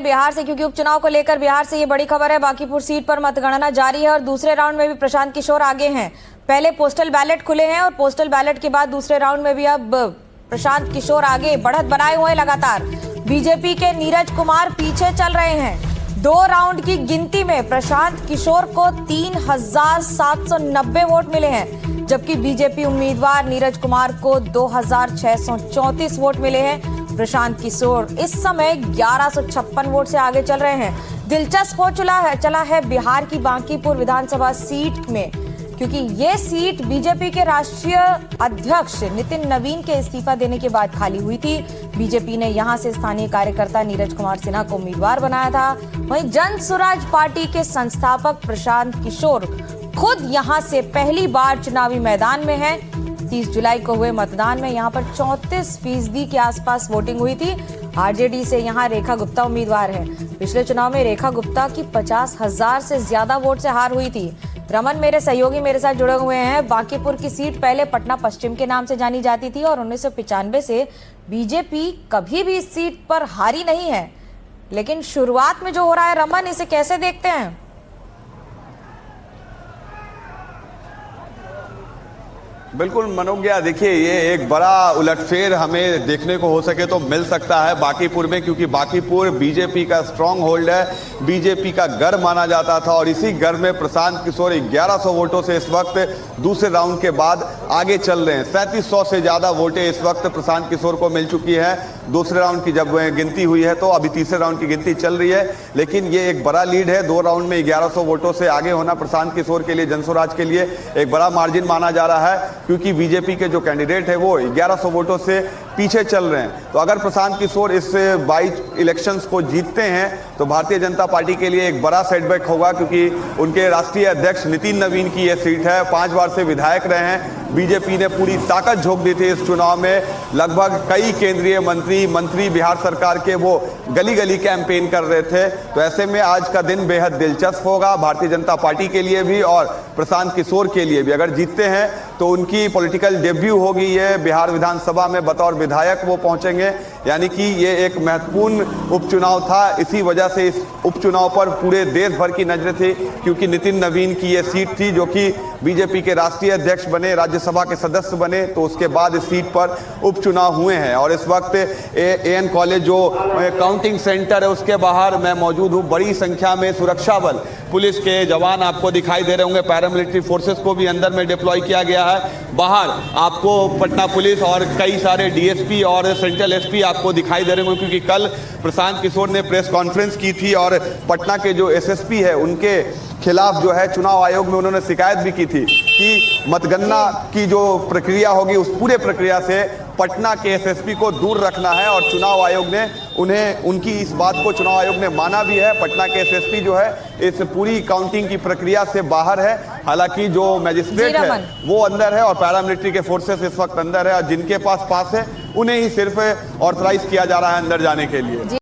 बिहार से, क्योंकि उपचुनाव को लेकर बिहार से ये बड़ी खबर है। बांकीपुर सीट पर मतगणना जारी है और दूसरे राउंड में भी प्रशांत किशोर आगे हैं। पहले पोस्टल बैलेट खुले हैं और पोस्टल बैलेट के बाद दूसरे राउंड में भी अब प्रशांत किशोर आगे बढ़त बनाए हुए हैं लगातार। बीजेपी के नीरज कुमार पीछे चल रहे हैं। 2 राउंड की गिनती में प्रशांत किशोर को 3790 वोट मिले हैं, जबकि बीजेपी उम्मीदवार नीरज कुमार को 2634 वोट मिले हैं। प्रशांत किशोर इस समय 1156 वोट से आगे चल रहे हैं। दिलचस्प हो चला है बिहार की बांकीपुर विधानसभा सीट में, क्योंकि ये सीट बीजेपी के राष्ट्रीय अध्यक्ष नितिन नवीन के इस्तीफा देने के बाद खाली हुई थी। बीजेपी ने यहां से स्थानीय कार्यकर्ता नीरज कुमार सिन्हा को उम्मीदवार बनाया था। वहीं जन स्वराज पार्टी के संस्थापक प्रशांत किशोर खुद यहां से पहली बार चुनावी मैदान में हैं। 30 जुलाई को हुए मतदान में यहां पर 34% के आसपास वोटिंग हुई थी। आरजेडी से यहां रेखा गुप्ता उम्मीदवार है। पिछले चुनाव में रेखा गुप्ता की 50,000 से ज्यादा वोट से हार हुई थी। रमन मेरे सहयोगी मेरे साथ जुड़े हुए हैं। बांकीपुर की सीट पहले पटना पश्चिम के नाम से जानी जाती थी और 1995 से बीजेपी कभी भी इस सीट पर हारी नहीं है। लेकिन शुरुआत में जो हो रहा है, रमन, इसे कैसे देखते हैं? बिल्कुल मनोज्ञा, देखिए ये एक बड़ा उलटफेर हमें देखने को हो सके तो मिल सकता है बांकीपुर में, क्योंकि बांकीपुर बीजेपी का स्ट्रांग होल्ड है, बीजेपी का गढ़ माना जाता था और इसी गढ़ में प्रशांत किशोर 1100 वोटों से इस वक्त दूसरे राउंड के बाद आगे चल रहे हैं। 3700 से ज़्यादा वोटें इस वक्त प्रशांत किशोर को मिल चुकी है। दूसरे राउंड की जब गिनती हुई है तो अभी तीसरे राउंड की गिनती चल रही है, लेकिन ये एक बड़ा लीड है। 2 राउंड में 1100 वोटों से आगे होना प्रशांत किशोर के लिए, जनस्वराज के लिए एक बड़ा मार्जिन माना जा रहा है, क्योंकि बीजेपी के जो कैंडिडेट है वो 1100 वोटों से पीछे चल रहे हैं। तो अगर प्रशांत किशोर इस 22 इलेक्शंस को जीतते हैं तो भारतीय जनता पार्टी के लिए एक बड़ा सेटबैक होगा, क्योंकि उनके राष्ट्रीय अध्यक्ष नितिन नवीन की यह सीट है। 5 बार से विधायक रहे हैं। बीजेपी ने पूरी ताकत झोंक दी थी इस चुनाव में। लगभग कई केंद्रीय मंत्री बिहार सरकार के वो गली गली कैंपेन कर रहे थे। तो ऐसे में आज का दिन बेहद दिलचस्प होगा भारतीय जनता पार्टी के लिए भी और प्रशांत किशोर के लिए भी। अगर जीतते हैं तो उनकी पॉलिटिकल डेब्यू होगी, ये बिहार विधानसभा में बतौर विधायक वो पहुंचेंगे। यानी कि ये एक महत्वपूर्ण उपचुनाव था। इसी वजह से इस उपचुनाव पर पूरे देश भर की नजरें थी, क्योंकि नितिन नवीन की ये सीट थी जो कि बीजेपी के राष्ट्रीय अध्यक्ष बने, राज्यसभा के सदस्य बने, तो उसके बाद इस सीट पर उपचुनाव हुए हैं। और इस वक्त एएन कॉलेज जो काउंटिंग सेंटर है उसके बाहर मैं मौजूद हूँ। बड़ी संख्या में सुरक्षा बल, पुलिस के जवान आपको दिखाई दे रहे होंगे, पैरामिलिट्री फोर्सेस को भी अंदर में डिप्लॉय किया गया है। बाहर आपको पटना पुलिस और कई सारे डीएसपी और सेंट्रल एसपी आपको दिखाई दे रहे होंगे, क्योंकि कल प्रशांत किशोर ने प्रेस कॉन्फ्रेंस की थी और पटना के जो एसएसपी है उनके खिलाफ जो है चुनाव आयोग में उन्होंने शिकायत भी की थी कि मतगणना की जो प्रक्रिया होगी उस पूरे प्रक्रिया से पटना के एसएसपी को दूर रखना है। और चुनाव आयोग ने उनकी इस बात को चुनाव आयोग ने माना भी है। पटना के एसएसपी जो है इस पूरी काउंटिंग की प्रक्रिया से बाहर है। हालांकि जो मैजिस्ट्रेट है वो अंदर है और पैरामिलिट्री के फोर्सेस इस वक्त अंदर है, और जिनके पास है उन्हें ही सिर्फ ऑथराइज किया जा रहा है अंदर जाने के लिए।